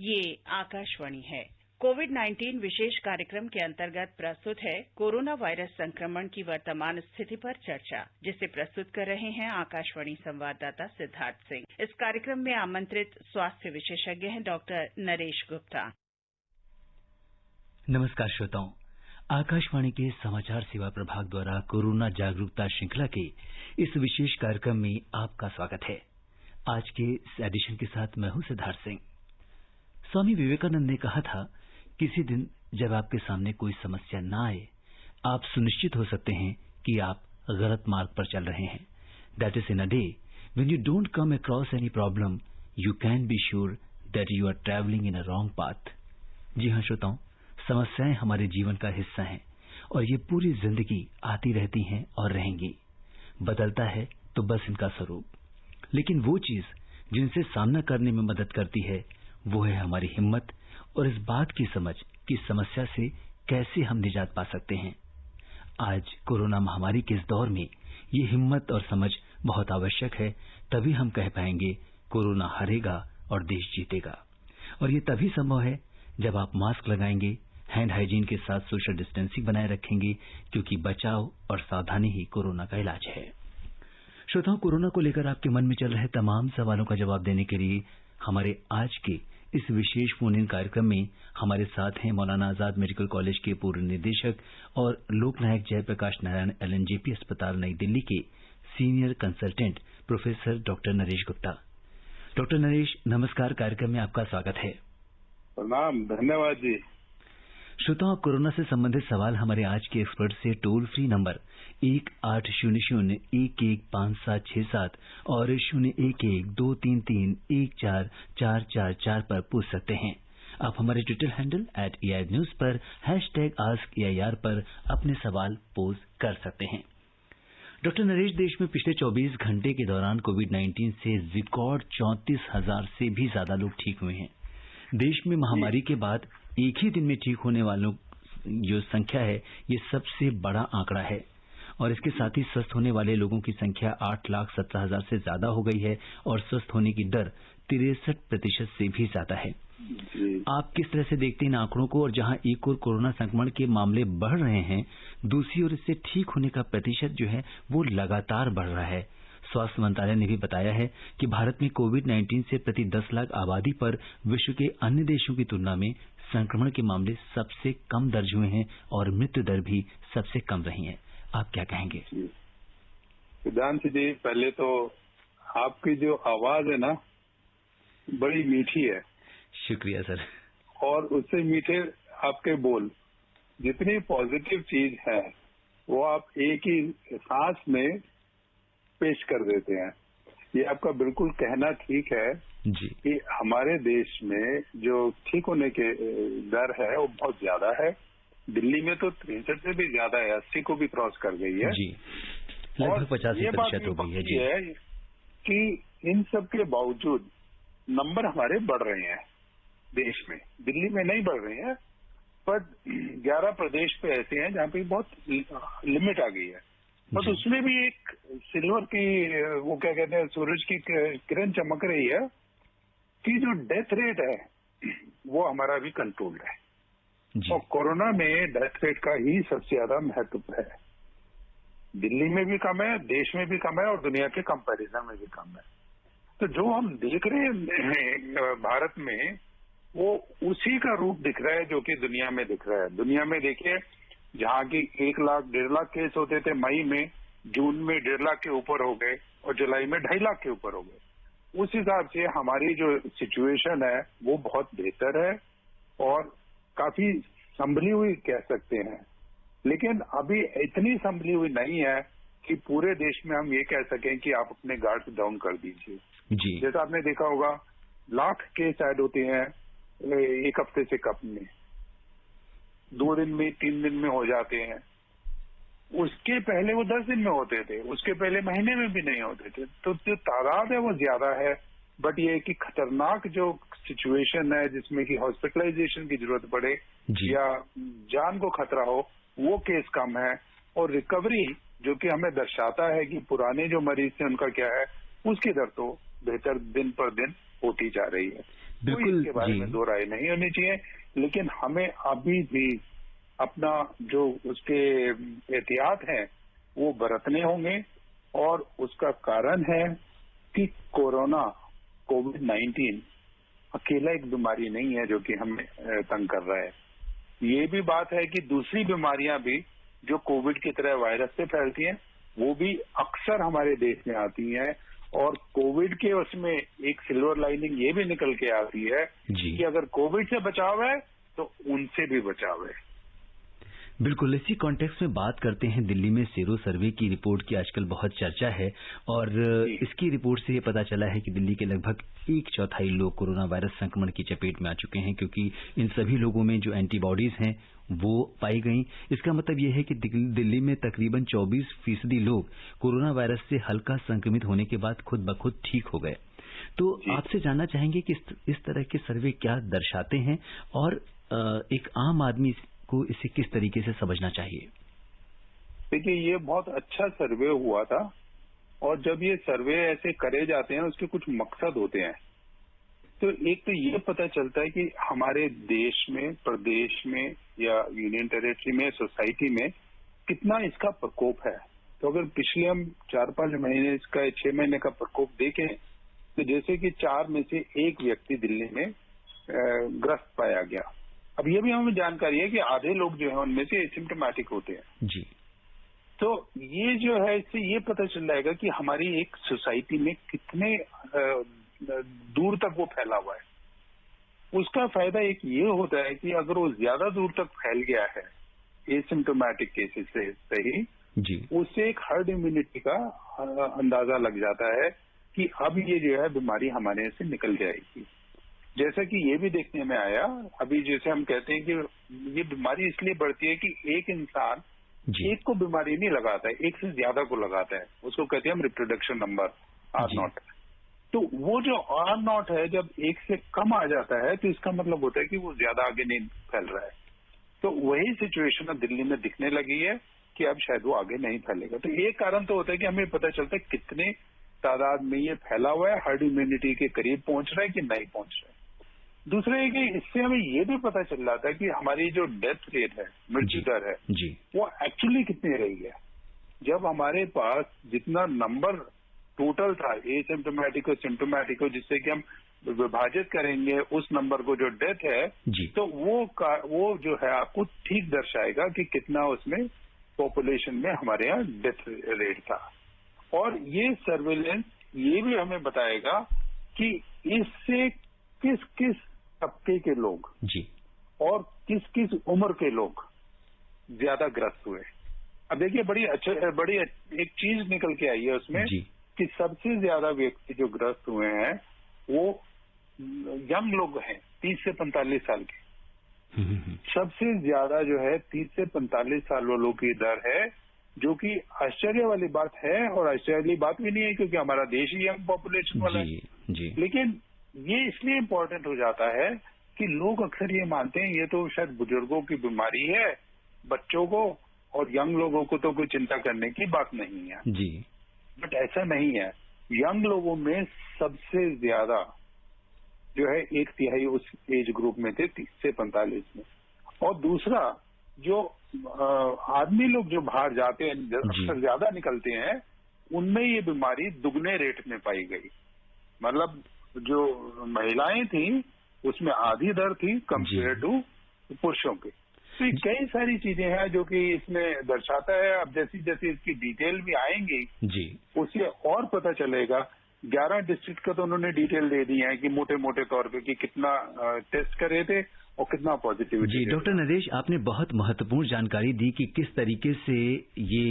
ये आकाशवाणी है। कोविड-19 विशेष कार्यक्रम के अंतर्गत प्रस्तुत है कोरोना वायरस संक्रमण की वर्तमान स्थिति पर चर्चा, जिसे प्रस्तुत कर रहे हैं आकाशवाणी संवाददाता सिद्धार्थ सिंह। इस कार्यक्रम में आमंत्रित स्वास्थ्य विशेषज्ञ हैं डॉक्टर नरेश गुप्ता। नमस्कार श्रोताओं, आकाशवाणी के समाचार सेवा प्रभाग द्वारा कोरोना जागरूकता श्रृंखला के इस विशेष कार्यक्रम में आपका स्वागत है। आज के इस एडिशन के साथ मैं हूं सिद्धार्थ सिंह। स्वामी विवेकानंद ने कहा था, किसी दिन जब आपके सामने कोई समस्या न आए, आप सुनिश्चित हो सकते हैं कि आप गलत मार्ग पर चल रहे हैं। That is in a day when you don't come across any problem, you can be sure that you are travelling in a wrong path. जी हाँ श्रोताओं, समस्याएं हमारे जीवन का हिस्सा हैं और ये पूरी जिंदगी आती रहती हैं और रहेंगी। बदलता है तो बस इनका स्वरूप, लेकिन वो चीज जिनसे सामना करने में मदद करती है वो है हमारी हिम्मत और इस बात की समझ कि समस्या से कैसे हम निजात पा सकते हैं। आज कोरोना महामारी के इस दौर में ये हिम्मत और समझ बहुत आवश्यक है, तभी हम कह पाएंगे कोरोना हारेगा और देश जीतेगा। और ये तभी संभव है जब आप मास्क लगाएंगे, हैंड हाइजीन के साथ सोशल डिस्टेंसिंग बनाए रखेंगे, क्योंकि बचाव और सावधानी ही कोरोना का इलाज है। श्रोताओं, कोरोना को लेकर आपके मन में चल रहे तमाम सवालों का जवाब देने के लिए हमारे आज के इस विशेष फोन इन कार्यक्रम में हमारे साथ हैं मौलाना आजाद मेडिकल कॉलेज के पूर्व निदेशक और लोकनायक जयप्रकाश नारायण LNJP अस्पताल नई दिल्ली के senior consultant professor doctor Naresh Gupta. Doctor Naresh, नमस्कार। कार्यक्रम में आपका स्वागत है। प्रणाम, धन्यवाद जी। श्रोताओं, कोरोना से संबंधित सवाल हमारे आज के एक्सपर्ट से टोल फ्री नंबर 1800-115767 और 0112331444 पर पूछ सकते हैं। आप हमारे ट्विटर हैंडल @AIRNews पर #AskAIR पर अपने सवाल पोज कर सकते हैं। डॉक्टर नरेश, देश में पिछले 24 घंटे के दौरान कोविड-19 से रिकॉर्ड 34,000 से भी ज्यादा लोग ठीक हुए हैं। देश में महामारी के बाद एक ही दिन में ठीक होने वालों जो संख्या है, ये सबसे बड़ा आंकड़ा है और इसके साथ ही स्वस्थ होने वाले लोगों की संख्या 8,17,000 से ज्यादा हो गई है और स्वस्थ होने की दर 63% से भी ज्यादा है। आप किस तरह से देखते हैं इन आंकड़ों को? और जहां एक ओर कोरोना संक्रमण के मामले बढ़ रहे हैं, दूसरी ओर इससे ठीक होने का प्रतिशत जो है वो लगातार बढ़ रहा है। स्वास्थ्य मंत्रालय ने भी बताया है कि भारत में कोविड-19 से प्रति 10 लाख आबादी पर विश्व के अन्य देशों की तुलना में संक्रमण के मामले सबसे कम दर्ज हुए हैं और मृत्यु दर भी सबसे कम रही है। आप क्या कहेंगे? सिद्धांत जी, पहले तो आपकी जो आवाज है ना, बड़ी मीठी है। शुक्रिया सर। और उससे मीठे आपके बोल, जितनी पॉजिटिव चीज है वो आप एक ही सांस में पेश कर देते हैं। ये आपका बिल्कुल कहना ठीक है जी कि हमारे देश में जो ठीक होने के दर है वो बहुत ज्यादा है। दिल्ली में तो 63 से भी ज्यादा है, 80 को भी क्रॉस कर गई है जी, लगभग 85% हो गई है जी। है कि इन सब के बावजूद नंबर हमारे बढ़ रहे हैं देश में। दिल्ली में नहीं बढ़ रहे हैं, पर 11 प्रदेश पे ऐसे हैं जहाँ पे बहुत लिमिट आ गई है। बट उसमें भी एक सिल्वर की, वो क्या कहते हैं, सूरज की किरण चमक रही है कि जो डेथ रेट है वो हमारा भी कंट्रोल्ड है। और कोरोना में डेथ रेट का ही सबसे ज्यादा महत्व है। दिल्ली में भी कम है, देश में भी कम है और दुनिया के कंपैरिजन में भी कम है। तो जो हम देख रहे हैं भारत में, वो उसी का रूप दिख रहा है जो कि दुनिया में दिख रहा है। दुनिया में देखिए, जहाँ की 1 लाख 1.5 लाख केस होते थे मई में, जून में 1.5 लाख के ऊपर हो गए और जुलाई में 2.5 लाख के ऊपर हो गए। उस हिसाब से हमारी जो सिचुएशन है वो बहुत बेहतर है और काफी संभली हुई कह सकते हैं। लेकिन अभी इतनी संभली हुई नहीं है कि पूरे देश में हम ये कह सकें कि आप अपने गार्ड्स डाउन कर दीजिए जी। जैसा आपने देखा होगा, लाख केस ऐड होते हैं एक हफ्ते से कम में, 2 दिन में, 3 दिन में हो जाते हैं। उसके पहले वो 10 दिन में होते थे, उसके पहले महीने में भी नहीं होते थे। तो जो तादाद है वो ज्यादा है, बट ये कि खतरनाक जो सिचुएशन है जिसमें कि हॉस्पिटलाइजेशन की जरूरत पड़े या जान को खतरा हो, वो केस कम है। और रिकवरी जो कि हमें दर्शाता है कि पुराने जो मरीज थे उनका क्या है, उसकी दर तो बेहतर दिन पर दिन होती जा रही है। बिल्कुल इसके बारे में दो राय नहीं होनी चाहिए, लेकिन हमें अभी भी अपना जो उसके एहतियात हैं वो बरतने होंगे। और उसका कारण है कि कोविड-19 अकेला एक बीमारी नहीं है जो कि हमें तंग कर रहा है। ये भी बात है कि दूसरी बीमारियां भी जो कोविड की तरह वायरस से फैलती हैं वो भी अक्सर हमारे देश में आती हैं। और कोविड के उसमें एक सिल्वर लाइनिंग ये भी निकल के आती है कि अगर कोविड से बचाव है तो उनसे भी बचाव है। बिल्कुल, इसी कॉन्टेक्स्ट में बात करते हैं। दिल्ली में सेरो सर्वे की रिपोर्ट की आजकल बहुत चर्चा है और इसकी रिपोर्ट से ये पता चला है कि दिल्ली के लगभग 1/4 लोग कोरोना वायरस संक्रमण की चपेट में आ चुके हैं, क्योंकि इन सभी लोगों में जो एंटीबॉडीज हैं वो पाई गई। इसका मतलब ये है कि दिल्ली में तकरीबन 24% लोग कोरोना वायरस से हल्का संक्रमित होने के बाद खुद ब खुद ठीक हो गए। तो आपसे जानना चाहेंगे कि इस तरह के सर्वे क्या दर्शाते हैं और एक आम आदमी को इसे किस तरीके से समझना चाहिए? देखिए, ये बहुत अच्छा सर्वे हुआ था और जब ये सर्वे ऐसे करे जाते हैं उसके कुछ मकसद होते हैं। तो एक तो ये पता चलता है कि हमारे देश में, प्रदेश में या यूनियन टेरिटरी में, सोसाइटी में कितना इसका प्रकोप है। तो अगर पिछले हम 4-5 महीने इसका 6 महीने का प्रकोप देखें तो जैसे कि 4 में से 1 व्यक्ति दिल्ली में ग्रस्त पाया गया। अब ये भी हमें जानकारी है कि आधे लोग जो है उनमें से एसिम्प्टोमेटिक होते हैं जी। तो ये जो है इससे ये पता चल जाएगा कि हमारी एक सोसाइटी में कितने दूर तक वो फैला हुआ है। उसका फायदा एक ये होता है कि अगर वो ज्यादा दूर तक फैल गया है एसिम्प्टोमेटिक केसेस से सही जी, उससे एक हर्ड इम्यूनिटी का अंदाजा लग जाता है कि अब ये जो है बीमारी हमारे से निकल जाएगी। जैसा कि ये भी देखने में आया, अभी जैसे हम कहते हैं कि ये बीमारी इसलिए बढ़ती है कि एक इंसान एक को बीमारी नहीं लगाता है, एक से ज्यादा को लगाता है। उसको कहते हैं हम रिप्रोडक्शन नंबर R0। तो वो जो R0 है जब एक से कम आ जाता है तो इसका मतलब होता है कि वो ज्यादा आगे नहीं फैल रहा है। तो वही सिचुएशन अब दिल्ली में दिखने लगी है कि अब शायद वो आगे नहीं फैलेगा। तो एक कारण तो होता है कि हमें पता चलता है कितने तादाद में ये फैला हुआ है, हर्ड इम्यूनिटी के करीब पहुंच रहा है कि नहीं पहुंच रहा है। दूसरा है कि इससे हमें ये भी पता चल जाता है कि हमारी जो डेथ रेट है, मृत्यु दर है वो एक्चुअली कितनी रही है। जब हमारे पास जितना नंबर टोटल था एसिम्प्टोमेटिक और सिम्प्टोमेटिक को, जिससे कि हम विभाजित करेंगे उस नंबर को जो डेथ है, तो वो जो है आपको ठीक दर्शाएगा कि कितना उसमें पॉपुलेशन में हमारे यहाँ डेथ रेट था। और ये सर्वेलेंस ये भी हमें बताएगा कि इससे किस किस तबके के लोग और किस किस उम्र के लोग ज्यादा ग्रस्त हुए। अब देखिए बड़ी एक चीज निकल के आई है उसमें कि सबसे ज्यादा व्यक्ति जो ग्रस्त हुए हैं वो यंग लोग हैं, 30 से 45 साल के। सबसे ज्यादा जो है 30 से 45 साल वालों की दर है, जो कि आश्चर्य वाली बात है और आश्चर्य वाली बात भी नहीं है क्योंकि हमारा देश ही यंग पॉपुलेशन वाला है। लेकिन ये इसलिए इम्पोर्टेंट हो जाता है कि लोग अक्सर ये मानते हैं ये तो शायद बुजुर्गों की बीमारी है, बच्चों को और यंग लोगों को तो कोई चिंता करने की बात नहीं है बट ऐसा नहीं है। यंग लोगों में सबसे ज्यादा जो है 1/3 उस एज ग्रुप में थे 30 से 45 में। और दूसरा जो आदमी लोग जो बाहर जाते हैं अक्सर ज्यादा निकलते हैं, उनमें ये बीमारी दुगने रेट में पाई गई। मतलब जो महिलाएं थी उसमें आधी दर थी कंपेयर टू पुरुषों के। तो कई सारी चीजें हैं जो कि इसमें दर्शाता है। अब जैसी जैसी इसकी डिटेल भी आएंगी उससे और पता चलेगा। 11 डिस्ट्रिक्ट का तो उन्होंने डिटेल दे दी है कि मोटे मोटे तौर पे कि कितना टेस्ट करे थे और कितना पॉजिटिविटी। डॉक्टर नरेश, आपने बहुत महत्वपूर्ण जानकारी दी कि किस तरीके से ये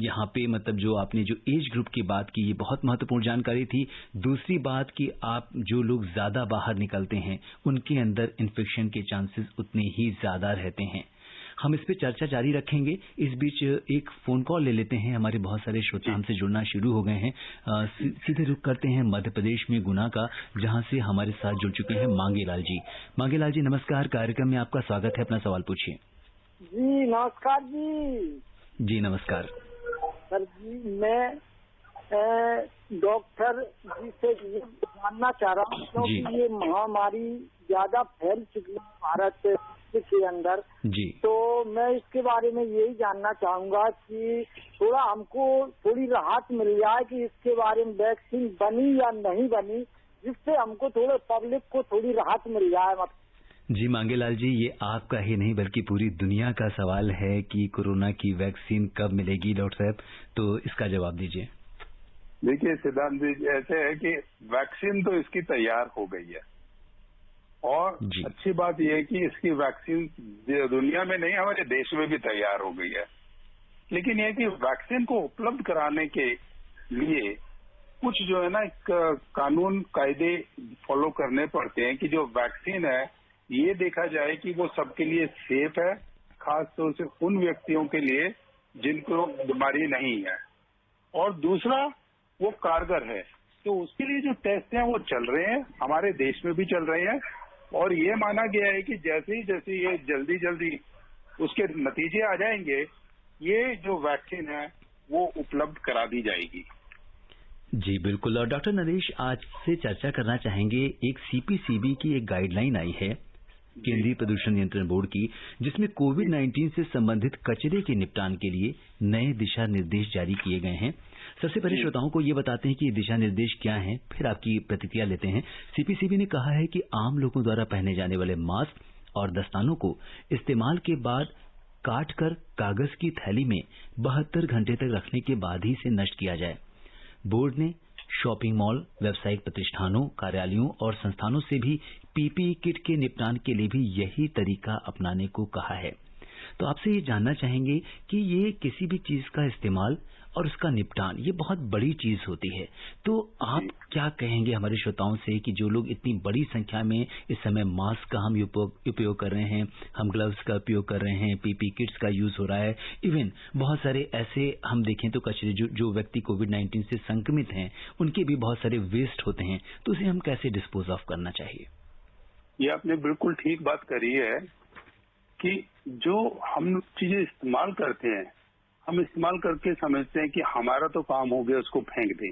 यहाँ पे मतलब जो आपने जो एज ग्रुप की बात की, ये बहुत महत्वपूर्ण जानकारी थी। दूसरी बात कि आप जो लोग ज्यादा बाहर निकलते हैं उनके अंदर इन्फेक्शन के चांसेस उतने ही ज्यादा रहते हैं। हम इस पे चर्चा जारी रखेंगे। इस बीच एक फोन कॉल ले लेते हैं। हमारे बहुत सारे श्रोता हमसे जुड़ना शुरू हो गए हैं। सीधे रुख करते हैं मध्य प्रदेश में गुना का, जहां से हमारे साथ जुड़ चुके हैं मांगेलाल जी। मांगेलाल जी नमस्कार, कार्यक्रम में आपका स्वागत है। अपना सवाल पूछिए। जी नमस्कार जी। जी नमस्कार सर जी, मैं डॉक्टर जी से ये जानना चाह रहा हूँ, क्योंकि ये महामारी ज्यादा फैल चुकी है भारत के अंदर जी। तो मैं इसके बारे में यही जानना चाहूंगा कि थोड़ा हमको थोड़ी राहत मिल जाए कि इसके बारे में वैक्सीन बनी या नहीं बनी, जिससे हमको थोड़े पब्लिक को थोड़ी राहत मिल जाए। जी मांगेलाल जी, ये आपका ही नहीं बल्कि पूरी दुनिया का सवाल है कि कोरोना की वैक्सीन कब मिलेगी। डॉक्टर साहब, तो इसका जवाब दीजिए। देखिए सिद्धांत जी, ऐसे है कि वैक्सीन तो इसकी तैयार हो गई है और अच्छी बात यह है कि इसकी वैक्सीन दुनिया में नहीं, हमारे देश में भी तैयार हो गई है। लेकिन यह कि वैक्सीन को उपलब्ध कराने के लिए कुछ जो है ना एक कानून कायदे फॉलो करने पड़ते हैं कि जो वैक्सीन है ये देखा जाए कि वो सबके लिए सेफ है, खास तौर से उन व्यक्तियों के लिए जिनको बीमारी नहीं है, और दूसरा वो कारगर है। तो उसके लिए जो टेस्ट हैं वो चल रहे हैं, हमारे देश में भी चल रहे हैं, और ये माना गया है कि जैसे ही ये जल्दी उसके नतीजे आ जाएंगे, ये जो वैक्सीन है वो उपलब्ध करा दी जाएगी। जी बिल्कुल। और डॉक्टर नरेश, आज से चर्चा करना चाहेंगे, एक सीपीसीबी की एक गाइडलाइन आई है केंद्रीय प्रदूषण नियंत्रण बोर्ड की, जिसमें कोविड-19 से संबंधित कचरे के निपटान के लिए नए दिशा निर्देश जारी किए गए हैं। सबसे पहले श्रोताओं को ये बताते हैं कि ये दिशा निर्देश क्या हैं, फिर आपकी प्रतिक्रिया लेते हैं। सीपीसीबी ने कहा है कि आम लोगों द्वारा पहने जाने वाले मास्क और दस्तानों को इस्तेमाल के बाद काटकर कागज की थैली में 72 घंटे तक रखने के बाद ही इसे नष्ट किया जाए। बोर्ड ने शॉपिंग मॉल, व्यावसायिक प्रतिष्ठानों, कार्यालयों और संस्थानों से भी पीपीई किट के निपटान के लिए भी यही तरीका अपनाने को कहा है। तो आपसे ये जानना चाहेंगे कि ये किसी भी चीज का इस्तेमाल और उसका निपटान, ये बहुत बड़ी चीज होती है। तो आप क्या कहेंगे हमारे श्रोताओं से कि जो लोग इतनी बड़ी संख्या में इस समय मास्क का हम उपयोग कर रहे हैं, हम ग्लव्स का उपयोग कर रहे हैं, पीपी किट्स का यूज हो रहा है, इवन बहुत सारे ऐसे हम देखें तो कचरे जो व्यक्ति कोविड-19 से संक्रमित हैं उनके भी बहुत सारे वेस्ट होते हैं, तो उसे हम कैसे डिस्पोज ऑफ करना चाहिए? ये आपने बिल्कुल ठीक बात करी है कि जो हम चीजें इस्तेमाल करते हैं, हम इस्तेमाल करके समझते हैं कि हमारा तो काम हो गया, उसको फेंक दें।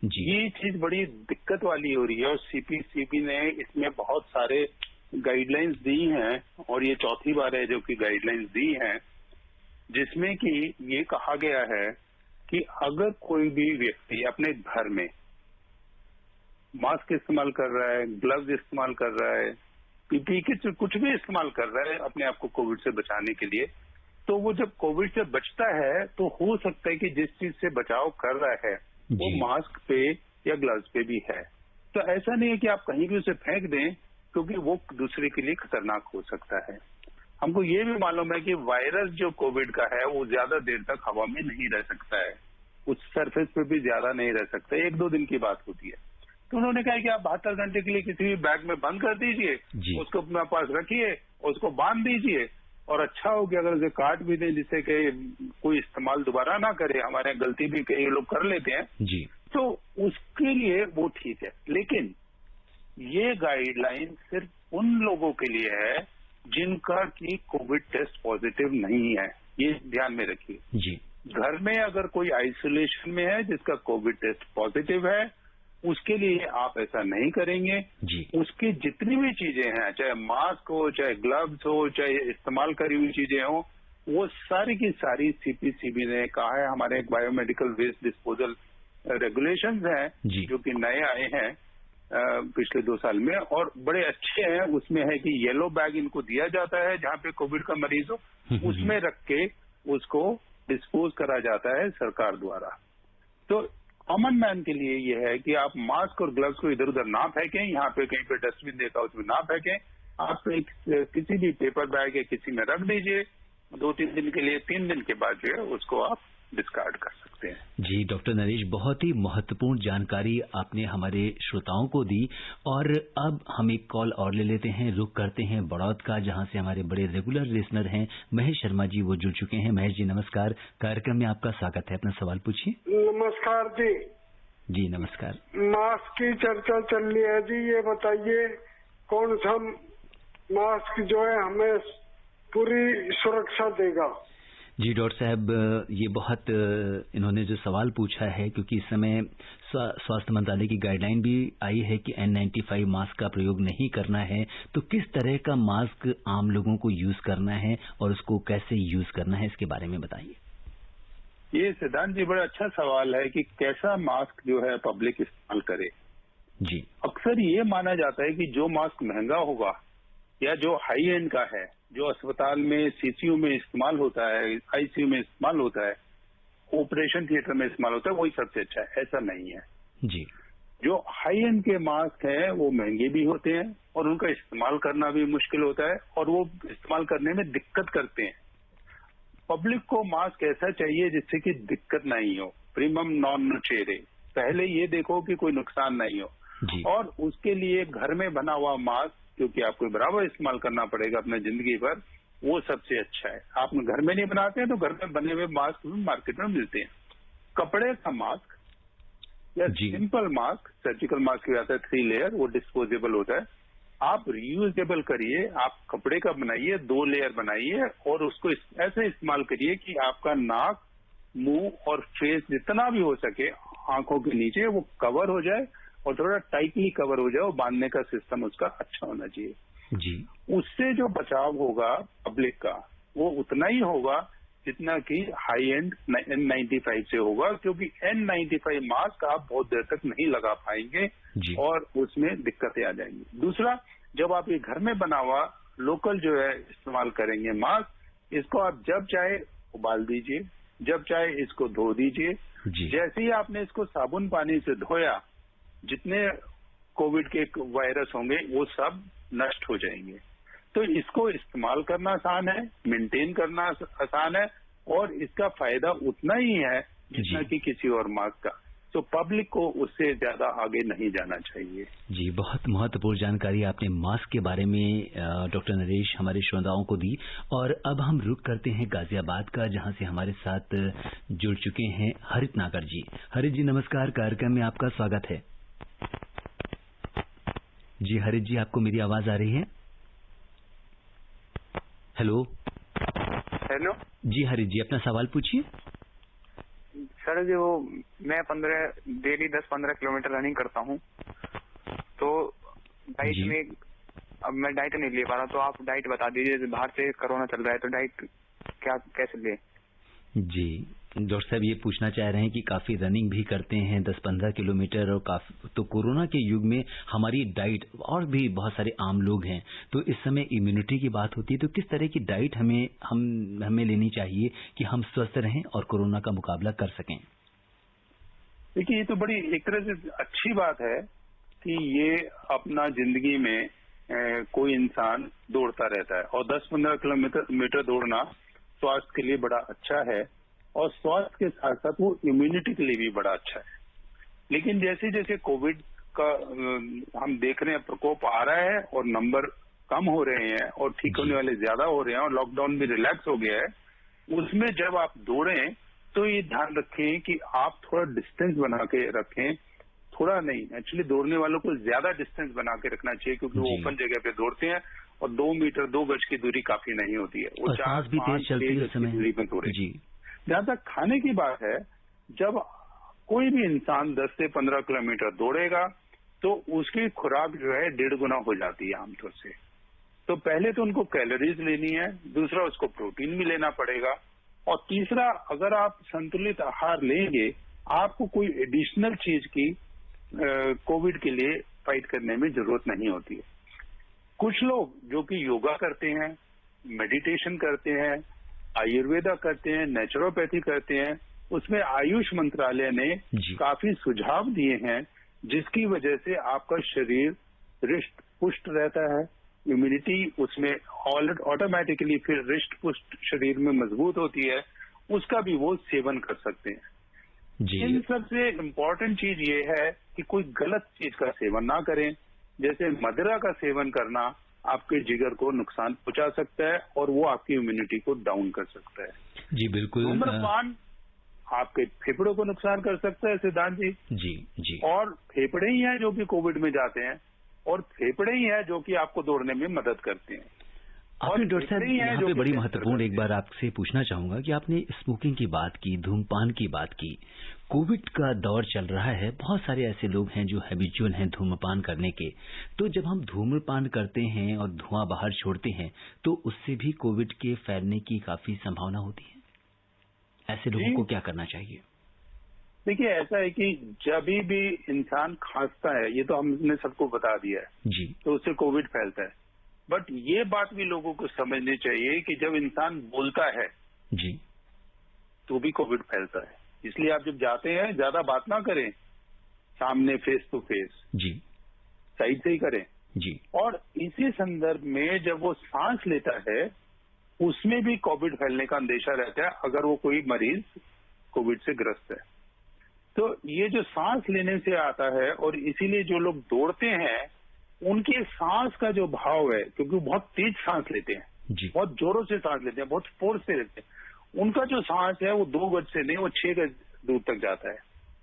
ये चीज बड़ी दिक्कत वाली हो रही है, और सीपीसीबी ने इसमें बहुत सारे गाइडलाइंस दी हैं, और ये चौथी बार है जो कि गाइडलाइंस दी हैं, जिसमें कि ये कहा गया है कि अगर कोई भी व्यक्ति अपने घर में मास्क इस्तेमाल कर रहा है, ग्लव्स इस्तेमाल कर रहा है, पीपीई किट कुछ भी इस्तेमाल कर रहा है अपने आप को कोविड से बचाने के लिए, तो वो जब कोविड से बचता है तो हो सकता है कि जिस चीज से बचाव कर रहा है वो मास्क पे या ग्लव्स पे भी है। तो ऐसा नहीं है कि आप कहीं भी उसे फेंक दें, क्योंकि वो दूसरे के लिए खतरनाक हो सकता है। हमको ये भी मालूम है कि वायरस जो कोविड का है वो ज्यादा देर तक हवा में नहीं रह सकता है, उस सरफेस पे भी ज्यादा नहीं रह सकता, 1-2 दिन की बात होती है। तो उन्होंने कहा कि आप 72 घंटे के लिए किसी भी बैग में बंद कर दीजिए, उसको अपने पास रखिए, उसको बांध दीजिए, और अच्छा हो कि अगर उसे काट भी दें जिससे कि कोई इस्तेमाल दोबारा ना करे। हमारे गलती भी कई लोग कर लेते हैं जी, तो उसके लिए वो ठीक है। लेकिन ये गाइडलाइन सिर्फ उन लोगों के लिए है जिनका की कोविड टेस्ट पॉजिटिव नहीं है, ये ध्यान में रखिए जी। घर में अगर कोई आइसोलेशन में है जिसका कोविड टेस्ट पॉजिटिव है, उसके लिए आप ऐसा नहीं करेंगे जी। उसकी जितनी भी चीजें हैं, चाहे मास्क हो, चाहे ग्लव्स हो, चाहे इस्तेमाल करी हुई चीजें हो, वो सारी की सारी सीपीसीबी ने कहा है, हमारे बायोमेडिकल वेस्ट डिस्पोजल रेगुलेशंस हैं जो कि नए आए हैं पिछले 2 साल में, और बड़े अच्छे हैं। उसमें है कि येलो बैग इनको दिया जाता है जहां पे कोविड का मरीज हो, उसमें रख के उसको डिस्पोज करा जाता है सरकार द्वारा। तो कॉमन मैन के लिए ये है कि आप मास्क और ग्लव्स को इधर उधर ना फेंकें, यहाँ पे कहीं पे डस्टबिन देखा उसमें ना फेंकें, आप किसी भी पेपर बैग या किसी में रख दीजिए, 2-3 दिन के लिए, 3 दिन के बाद जो है उसको आप डिस्कार्ड कर सकते हैं। जी डॉक्टर नरेश, बहुत ही महत्वपूर्ण जानकारी आपने हमारे श्रोताओं को दी। और अब हम एक कॉल और ले लेते हैं, रुक करते हैं बड़ौद का, जहां से हमारे बड़े रेगुलर लिसनर हैं महेश शर्मा जी, वो जुड़ चुके हैं। महेश जी नमस्कार, कार्यक्रम में आपका स्वागत है, अपना सवाल पूछिए। नमस्कार जी। जी नमस्कार। मास्क की चर्चा चल रही है जी, ये बताइए कौन सा मास्क जो है हमें पूरी सुरक्षा देगा? जी डॉक्टर साहब, ये बहुत इन्होंने जो सवाल पूछा है, क्योंकि इस समय स्वास्थ्य मंत्रालय की गाइडलाइन भी आई है कि N95 मास्क का प्रयोग नहीं करना है, तो किस तरह का मास्क आम लोगों को यूज करना है और उसको कैसे यूज करना है, इसके बारे में बताइए। ये सिद्धांत जी बड़ा अच्छा सवाल है कि कैसा मास्क जो है पब्लिक इस्तेमाल करे। जी, अक्सर ये माना जाता है कि जो मास्क महंगा होगा या जो हाई एंड का है, जो अस्पताल में सीसीयू में इस्तेमाल होता है, आईसीयू में इस्तेमाल होता है, ऑपरेशन थिएटर में इस्तेमाल होता है, वही सबसे अच्छा है। ऐसा नहीं है जी। जो हाई एंड के मास्क हैं वो महंगे भी होते हैं और उनका इस्तेमाल करना भी मुश्किल होता है और वो इस्तेमाल करने में दिक्कत करते हैं। पब्लिक को मास्क ऐसा चाहिए जिससे कि दिक्कत नहीं हो, प्रीमम नॉन नोचेरे, पहले ये देखो कि कोई नुकसान नहीं हो जी। और उसके लिए घर में बना हुआ मास्क, क्योंकि आपको बराबर इस्तेमाल करना पड़ेगा अपने जिंदगी भर, वो सबसे अच्छा है। आप घर में नहीं बनाते हैं तो घर में बने हुए मास्क मार्केट में मिलते हैं। कपड़े का मास्क या सिंपल मास्क, सर्जिकल मास्क भी आता है 3 लेयर, वो डिस्पोजेबल होता है। आप रियूजेबल करिए, आप कपड़े का बनाइए, 2 लेयर बनाइए और उसको ऐसे इस्तेमाल करिए कि आपका नाक, मुंह और फेस जितना भी हो सके आंखों के नीचे वो कवर हो जाए और थोड़ा टाइटली कवर हो जाए और बांधने का सिस्टम उसका अच्छा होना चाहिए जी। उससे जो बचाव होगा पब्लिक का वो उतना ही होगा जितना कि हाई एंड N95 से होगा, क्योंकि N95 मास्क आप बहुत देर तक नहीं लगा पाएंगे जी। और उसमें दिक्कतें आ जाएंगी। दूसरा, जब आप ये घर में बना हुआ लोकल जो है इस्तेमाल करेंगे मास्क, इसको आप जब चाहे उबाल दीजिए, जब चाहे इसको धो दीजिए। जैसे ही आपने इसको साबुन पानी से धोया, जितने कोविड के वायरस होंगे वो सब नष्ट हो जाएंगे। तो इसको इस्तेमाल करना आसान है, मेंटेन करना आसान है और इसका फायदा उतना ही है जितना कि किसी और मास्क का। तो पब्लिक को उससे ज्यादा आगे नहीं जाना चाहिए। जी, बहुत महत्वपूर्ण जानकारी आपने मास्क के बारे में डॉक्टर नरेश हमारे श्रोताओं को दी। और अब हम रुख करते हैं गाजियाबाद का, जहां से हमारे साथ जुड़ चुके हैं हरित नागर जी। हरित जी नमस्कार, कार्यक्रम में आपका स्वागत है। जी हरित जी, आपको मेरी आवाज आ रही है? हेलो हेलो जी। हरित जी, अपना सवाल पूछिए। सर, जो मैं डेली 10-15 किलोमीटर रनिंग करता हूँ, तो डाइट में अब मैं डाइट नहीं ले पा रहा, तो आप डाइट बता दीजिए। बाहर से कोरोना चल रहा है तो डाइट कैसे ले? जी डॉक्टर साहब, ये पूछना चाह रहे हैं कि काफी रनिंग भी करते हैं 10-15 किलोमीटर, और काफी तो कोरोना के युग में हमारी डाइट, और भी बहुत सारे आम लोग हैं, तो इस समय इम्यूनिटी की बात होती है, तो किस तरह की डाइट हमें लेनी चाहिए कि हम स्वस्थ रहें और कोरोना का मुकाबला कर सकें? देखिए, ये तो बड़ी एक तरह से अच्छी बात है कि ये अपना जिंदगी में कोई इंसान दौड़ता रहता है और 10-15 किलोमीटर दौड़ना स्वास्थ्य के लिए बड़ा अच्छा है और स्वास्थ्य के साथ साथ वो इम्यूनिटी के लिए भी बड़ा अच्छा है। लेकिन जैसे जैसे कोविड का हम देख रहे हैं प्रकोप आ रहा है और नंबर कम हो रहे हैं और ठीक होने वाले ज्यादा हो रहे हैं और लॉकडाउन भी रिलैक्स हो गया है, उसमें जब आप दौड़ें तो ये ध्यान रखें कि आप थोड़ा डिस्टेंस बना के रखें। थोड़ा नहीं, एक्चुअली दौड़ने वालों को ज्यादा डिस्टेंस बना के रखना चाहिए, क्योंकि वो ओपन जगह पे दौड़ते हैं और 2 मीटर 2 गज की दूरी काफी नहीं होती है, वो 4-5 गज की दूरी में दौड़े। जहां तक खाने की बात है, जब कोई भी इंसान 10 से 15 किलोमीटर दौड़ेगा तो उसकी खुराक जो है 1.5 गुना हो जाती है आमतौर से। तो पहले तो उनको कैलोरीज लेनी है, दूसरा उसको प्रोटीन भी लेना पड़ेगा, और तीसरा अगर आप संतुलित आहार लेंगे, आपको कोई एडिशनल चीज की कोविड के लिए फाइट करने में जरूरत नहीं होती है। कुछ लोग जो कि योगा करते हैं, मेडिटेशन करते हैं, आयुर्वेदा करते हैं, नेचुरोपैथी करते हैं, उसमें आयुष मंत्रालय ने काफी सुझाव दिए हैं जिसकी वजह से आपका शरीर हृष्ट पुष्ट रहता है, इम्यूनिटी उसमें ऑटोमेटिकली फिर हृष्ट पुष्ट शरीर में मजबूत होती है, उसका भी वो सेवन कर सकते हैं। इन सबसे इम्पोर्टेंट चीज ये है कि कोई गलत चीज का सेवन ना करें। जैसे मदिरा का सेवन करना आपके जिगर को नुकसान पहुंचा सकता है और वो आपकी इम्यूनिटी को डाउन कर सकता है। जी बिल्कुल। धूम्रपान आपके फेफड़ों को नुकसान कर सकता है सिद्धांत जी। जी। और फेफड़े ही हैं जो कि कोविड में जाते हैं और फेफड़े ही हैं जो कि आपको दौड़ने में मदद करते हैं। आपने डॉक्टर साहब यहाँ पे बड़ी महत्वपूर्ण एक बार आपसे पूछना चाहूंगा कि आपने स्मोकिंग की बात की, धूम्रपान की बात की। कोविड का दौर चल रहा है, बहुत सारे ऐसे लोग हैं जो हैबिचुअल हैं धूम्रपान करने के। तो जब हम धूम्रपान करते हैं और धुआं बाहर छोड़ते हैं तो उससे भी कोविड के फैलने की काफी संभावना होती है। ऐसे लोगों को क्या करना चाहिए? देखिए, ऐसा है कि जब भी इंसान खांसता है, ये तो हमने सबको बता दिया है जी, तो उससे कोविड फैलता है। बट ये बात भी लोगों को समझनी चाहिए कि जब इंसान बोलता है जी, तो भी कोविड फैलता है। इसलिए आप जब जाते हैं ज्यादा बात ना करें, सामने फेस टू फेस, जी, साइड से ही करें जी, और इसी संदर्भ में जब वो सांस लेता है उसमें भी कोविड फैलने का अंदेशा रहता है अगर वो कोई मरीज कोविड से ग्रस्त है। तो ये जो सांस लेने से आता है और इसीलिए जो लोग दौड़ते हैं उनके सांस का जो भाव है, क्योंकि वो बहुत तेज सांस लेते हैं, जी, बहुत जोरों से सांस लेते हैं, बहुत फोर्स से लेते हैं, उनका जो सांस है वो 2 गज से नहीं, वो 6 गज दूर तक जाता है,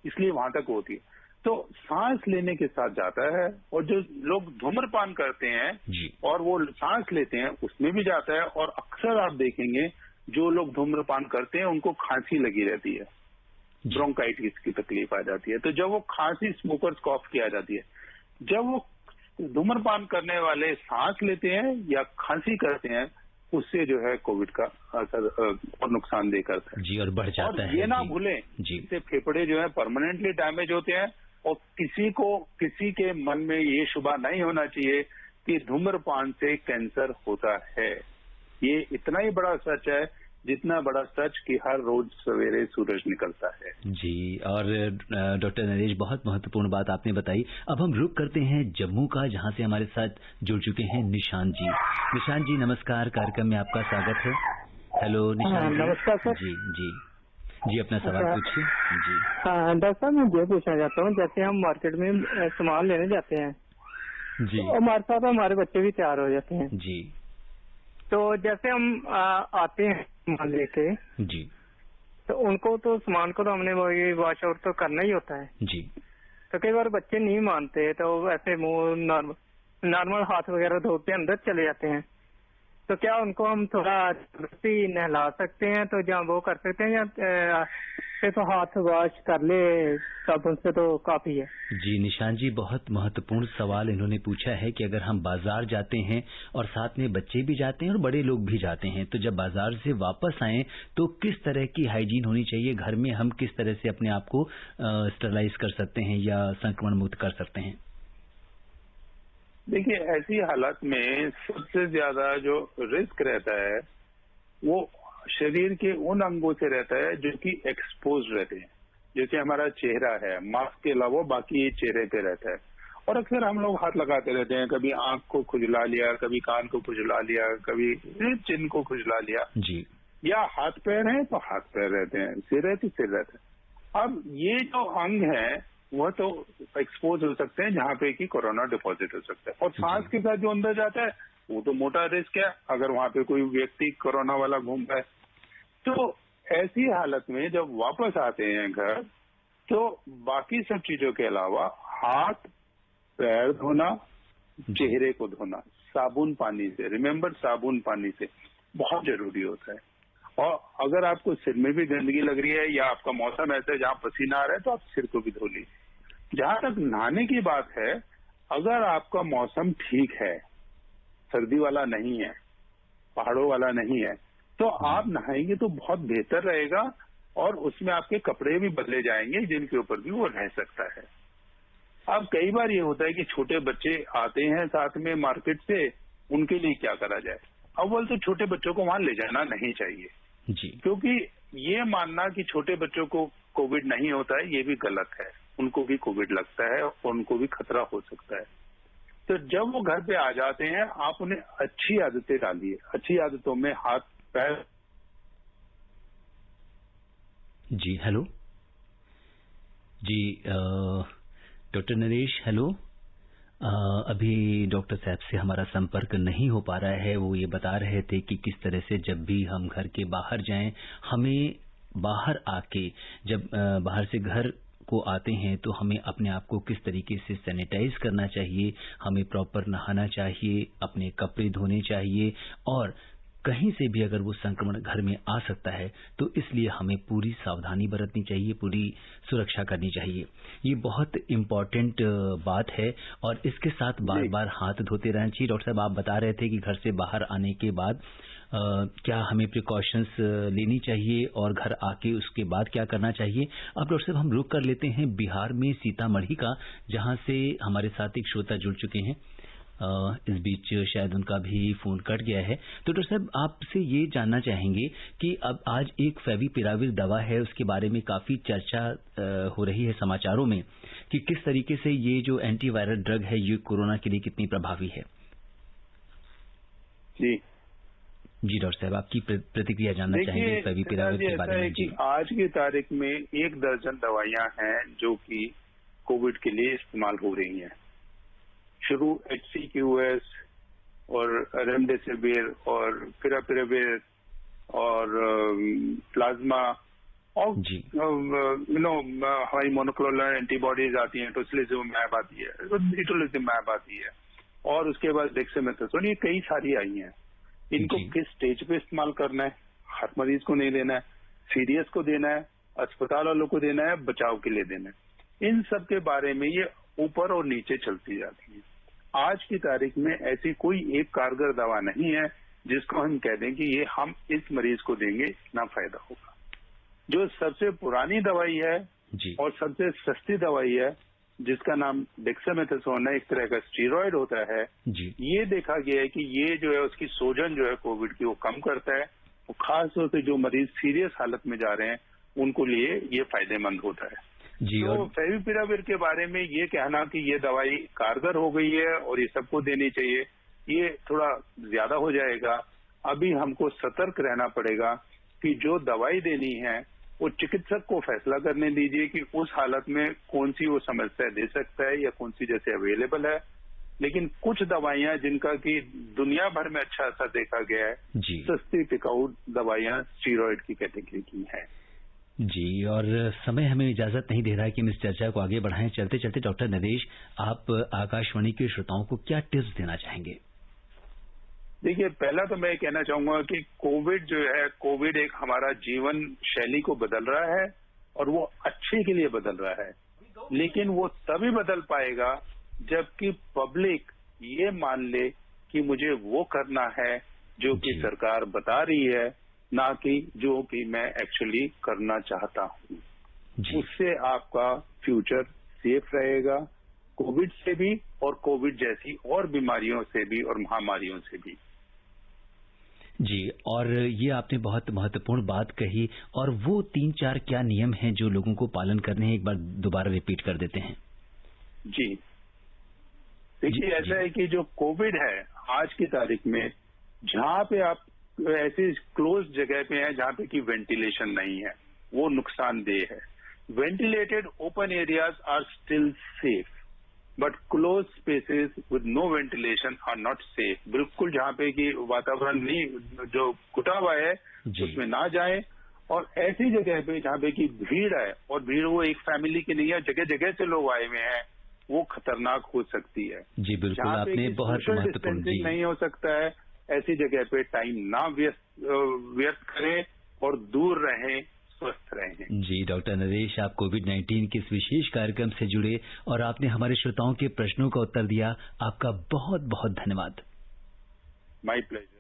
इसलिए वहां तक होती है। तो सांस लेने के साथ जाता है। और जो लोग धूम्रपान करते हैं जी, और वो सांस लेते हैं उसमें भी जाता है। और अक्सर आप देखेंगे जो लोग धूम्रपान करते हैं उनको खांसी लगी रहती है, ब्रोंकाइटिस की तकलीफ आ जाती है। तो जब वो खांसी स्मोकर्स कॉफ की आ जाती है, जब वो धूम्रपान करने वाले सांस लेते हैं या खांसी करते हैं, उससे जो है कोविड का असर और नुकसानदेह करता है जी, और बढ़ जाता है। और ये ना जी, भूलें, जी, इससे फेफड़े जो है परमानेंटली डैमेज होते हैं। और किसी के मन में ये शुबा नहीं होना चाहिए कि धूम्रपान से कैंसर होता है। ये इतना ही बड़ा सच है जितना बड़ा सच कि हर रोज सवेरे सूरज निकलता है। जी। और डॉक्टर नरेश, बहुत महत्वपूर्ण बात आपने बताई। अब हम रुक करते हैं जम्मू का, जहां से हमारे साथ जुड़ चुके हैं निशांत जी। निशांत जी नमस्कार, कार्यक्रम में आपका स्वागत है। हेलो निशांत जी। नमस्कार सर। जी जी जी, अपना सवाल पूछिए। जी हाँ डॉक्टर साहब, मैं ये पूछना चाहता हूँ, जैसे हम मार्केट में सामान लेने जाते हैं जी तो हमारे साथ हमारे बच्चे भी तैयार हो जाते हैं। जी तो जैसे हम आते हैं सामान लेके, जी तो उनको तो सामान को तो हमने वही वॉश आउट तो करना ही होता है। जी तो कई बार बच्चे नहीं मानते, तो ऐसे मुंह नॉर्मल हाथ वगैरह धो के अंदर चले जाते हैं। तो क्या उनको हम थोड़ा जबरदस्ती नहला सकते हैं, तो जहाँ वो कर सकते हैं, या सिर्फ हाथ वॉश कर ले साबुन से तो काफी है? जी निशांत जी, बहुत महत्वपूर्ण सवाल इन्होंने पूछा है कि अगर हम बाजार जाते हैं और साथ में बच्चे भी जाते हैं और बड़े लोग भी जाते हैं, तो जब बाजार से वापस आए तो किस तरह की हाइजीन होनी चाहिए, घर में हम किस तरह से अपने आप को स्टरलाइज कर सकते हैं या संक्रमण मुक्त कर सकते हैं? देखिए, ऐसी हालत में सबसे ज्यादा जो रिस्क रहता है वो शरीर के उन अंगों से रहता है जो कि एक्सपोज रहते हैं, जैसे हमारा चेहरा है, मास्क के अलावा बाकी ये चेहरे पे रहता है। और अक्सर हम लोग हाथ लगाते रहते हैं, कभी आंख को खुजला लिया, कभी कान को खुजला लिया, कभी चिन को खुजला लिया जी, या हाथ पैर है तो हाथ पैर रहते हैं, सिर है तो सिर रहता है। अब ये जो अंग है वह तो एक्सपोज हो सकते हैं जहाँ पे कि कोरोना डिपॉजिट हो सकता है। और सांस के साथ जो अंदर जाता है वो तो मोटा रिस्क है, अगर वहां पे कोई व्यक्ति कोरोना वाला घूम रहा है। तो ऐसी हालत में जब वापस आते हैं घर, तो बाकी सब चीजों के अलावा हाथ पैर धोना, चेहरे को धोना साबुन पानी से, रिमेम्बर साबुन पानी से, बहुत जरूरी होता है। और अगर आपको सिर में भी गंदगी लग रही है या आपका मौसम ऐसा है जहाँ पसीना आ रहा है, तो आप सिर को भी धो लीजिए। जहां तक नहाने की बात है, अगर आपका मौसम ठीक है, सर्दी वाला नहीं है, पहाड़ों वाला नहीं है, तो आप नहाएंगे तो बहुत बेहतर रहेगा। और उसमें आपके कपड़े भी बदले जाएंगे जिनके ऊपर भी वो रह सकता है। अब कई बार ये होता है कि छोटे बच्चे आते हैं साथ में मार्केट से, उनके लिए क्या करा जाए? अव्वल तो छोटे बच्चों को वहां ले जाना नहीं चाहिए जी, क्योंकि ये मानना कि छोटे बच्चों को कोविड नहीं होता है, ये भी गलत है। उनको भी कोविड लगता है और उनको भी खतरा हो सकता है। तो जब वो घर पे आ जाते हैं, आप उन्हें अच्छी आदतें डालिए। अच्छी आदतों में हाथ पैर। जी हेलो जी, डॉक्टर नरेश हेलो। अभी डॉक्टर साहब से हमारा संपर्क नहीं हो पा रहा है। वो ये बता रहे थे कि किस तरह से जब भी हम घर के बाहर जाएं, हमें बाहर आके जब बाहर से घर को आते हैं तो हमें अपने आप को किस तरीके से सैनिटाइज करना चाहिए, हमें प्रॉपर नहाना चाहिए, अपने कपड़े धोने चाहिए, और कहीं से भी अगर वो संक्रमण घर में आ सकता है तो इसलिए हमें पूरी सावधानी बरतनी चाहिए, पूरी सुरक्षा करनी चाहिए। ये बहुत इम्पोर्टेंट बात है और इसके साथ बार बार हाथ धोते रहना चाहिए। डॉक्टर साहब, आप बता रहे थे कि घर से बाहर आने के बाद क्या हमें प्रिकॉशंस लेनी चाहिए और घर आके उसके बाद क्या करना चाहिए। अब डॉक्टर साहब हम रुक कर लेते हैं बिहार में सीतामढ़ी का, जहां से हमारे साथ एक श्रोता जुड़ चुके हैं। इस बीच शायद उनका भी फोन कट गया है। तो डॉक्टर साहब आपसे ये जानना चाहेंगे कि अब आज एक फेविपिराविर दवा है, उसके बारे में काफी चर्चा हो रही है समाचारों में कि किस तरीके से ये जो एंटीवायरल ड्रग है ये कोरोना के लिए कितनी प्रभावी है। जी डॉक्टर साहब, आपकी प्रतिक्रिया जानना चाहेंगे फेविपिराविर के बारे में। कि आज की तारीख में 1 दर्जन दवाइयां हैं जो कि कोविड के लिए इस्तेमाल हो रही हैं। शुरू HCQS और रेमडेसिविर और पिरापिराविर और प्लाज्मा और हमारी मोनोक्लोनल एंटीबॉडीज आती हैं, टोसिलिजुमैब आती है, इटोलिजुमैब आती है, और उसके बाद डेक्सामेथासोन, ये कई सारी आई हैं। इनको किस स्टेज पे इस्तेमाल करना है, हर मरीज को नहीं देना है, सीरियस को देना है, अस्पताल वालों को देना है, बचाव के लिए देना है, इन सब के बारे में ये ऊपर और नीचे चलती जाती है। आज की तारीख में ऐसी कोई एक कारगर दवा नहीं है जिसको हम कह दें कि ये हम इस मरीज को देंगे इतना फायदा होगा। जो सबसे पुरानी दवाई है और सबसे सस्ती दवाई है, जिसका नाम डेक्सामेथासोन है, एक तरह का स्टीरॉयड होता है, ये देखा गया है कि ये जो है उसकी सोजन जो है कोविड की वो कम करता है। वो खास तौर से जो मरीज सीरियस हालत में जा रहे हैं उनको लिए ये फायदेमंद होता है। तो फेविपिराविर के बारे में ये कहना कि ये दवाई कारगर हो गई है और ये सबको देनी चाहिए, ये थोड़ा ज्यादा हो जाएगा। अभी हमको सतर्क रहना पड़ेगा कि जो दवाई देनी है वो चिकित्सक को फैसला करने दीजिए कि उस हालत में कौन सी वो समस्या दे सकता है या कौन सी जैसे अवेलेबल है। लेकिन कुछ दवाइयां जिनका कि दुनिया भर में अच्छा असर देखा गया है, सस्ती टिकाऊ दवाइयां स्टीरॉयड की कैटेगरी की हैं। जी, और समय हमें इजाजत नहीं दे रहा है कि हम इस चर्चा को आगे बढ़ाएं। चलते चलते डॉक्टर नरेश, आप आकाशवाणी के श्रोताओं को क्या टिप्स देना चाहेंगे? देखिए, पहला तो मैं कहना चाहूंगा कि कोविड जो है, कोविड एक हमारा जीवन शैली को बदल रहा है और वो अच्छे के लिए बदल रहा है, लेकिन वो तभी बदल पाएगा जबकि पब्लिक ये मान ले कि मुझे वो करना है जो कि सरकार बता रही है, ना कि जो कि मैं एक्चुअली करना चाहता हूँ। उससे आपका फ्यूचर सेफ रहेगा, कोविड से भी और कोविड जैसी और बीमारियों से भी और महामारियों से भी। जी, और ये आपने बहुत महत्वपूर्ण बात कही। और वो 3-4 क्या नियम हैं जो लोगों को पालन करने हैं, एक बार दोबारा रिपीट कर देते हैं। जी, देखिए, ऐसा है कि जो कोविड है आज की तारीख में, जहाँ पे आप ऐसी क्लोज जगह पे हैं जहाँ पे कि वेंटिलेशन नहीं है, वो नुकसानदेह है। Ventilated open areas are still safe, but close spaces with no ventilation are not safe. बिल्कुल जहाँ पे कि वातावरण नहीं, जो घुटा हुआ है, उसमें ना जाएं। और ऐसी जगह पे जहाँ पे कि भीड़ है, और भीड़ वो एक फैमिली की नहीं है, जगह जगह से लोग आए हुए हैं, वो खतरनाक हो सकती है। जी बिल्कुल, आपने बहुत महत्वपूर्ण नहीं हो सकता है, ऐसी जगह पे टाइम ना व्यर्थ करें और दूर रहें, स्वस्थ रहें। जी डॉक्टर नरेश, आप कोविड-19 के इस विशेष कार्यक्रम से जुड़े और आपने हमारे श्रोताओं के प्रश्नों का उत्तर दिया, आपका बहुत बहुत धन्यवाद। My pleasure.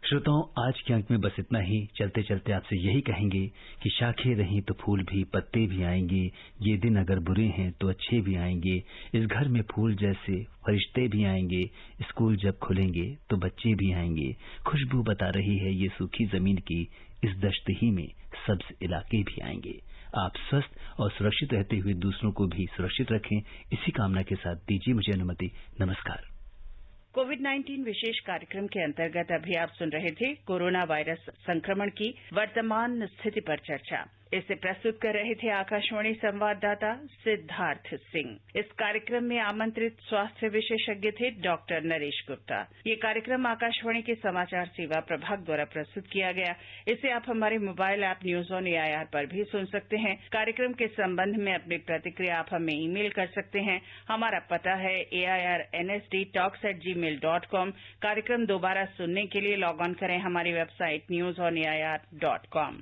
श्रोताओं, आज के अंक में बस इतना ही। चलते चलते आपसे यही कहेंगे कि शाखें रहीं तो फूल भी, पत्ते भी आएंगे, ये दिन अगर बुरे हैं तो अच्छे भी आएंगे, इस घर में फूल जैसे फरिश्ते भी आएंगे, स्कूल जब खुलेंगे तो बच्चे भी आएंगे, खुशबू बता रही है ये सूखी जमीन की, इस दश्त ही में सब्ज इलाके भी आएंगे। आप स्वस्थ और सुरक्षित रहते हुए दूसरों को भी सुरक्षित रखें, इसी कामना के साथ दीजिए मुझे अनुमति। नमस्कार। कोविड-19 विशेष कार्यक्रम के अंतर्गत अभी आप सुन रहे थे कोरोना वायरस संक्रमण की वर्तमान स्थिति पर चर्चा। इसे प्रस्तुत कर रहे थे आकाशवाणी संवाददाता सिद्धार्थ सिंह। इस कार्यक्रम में आमंत्रित स्वास्थ्य विशेषज्ञ थे डॉक्टर नरेश गुप्ता। ये कार्यक्रम आकाशवाणी के समाचार सेवा प्रभाग द्वारा प्रस्तुत किया गया। इसे आप हमारे mobile app news on AIR पर भी सुन सकते हैं। कार्यक्रम के संबंध में अपनी प्रतिक्रिया आप हमें ईमेल कर सकते हैं। हमारा पता है airnsdtalks@gmail.com। कार्यक्रम दोबारा सुनने के लिए लॉग ऑन करें हमारी वेबसाइट newsonair.com।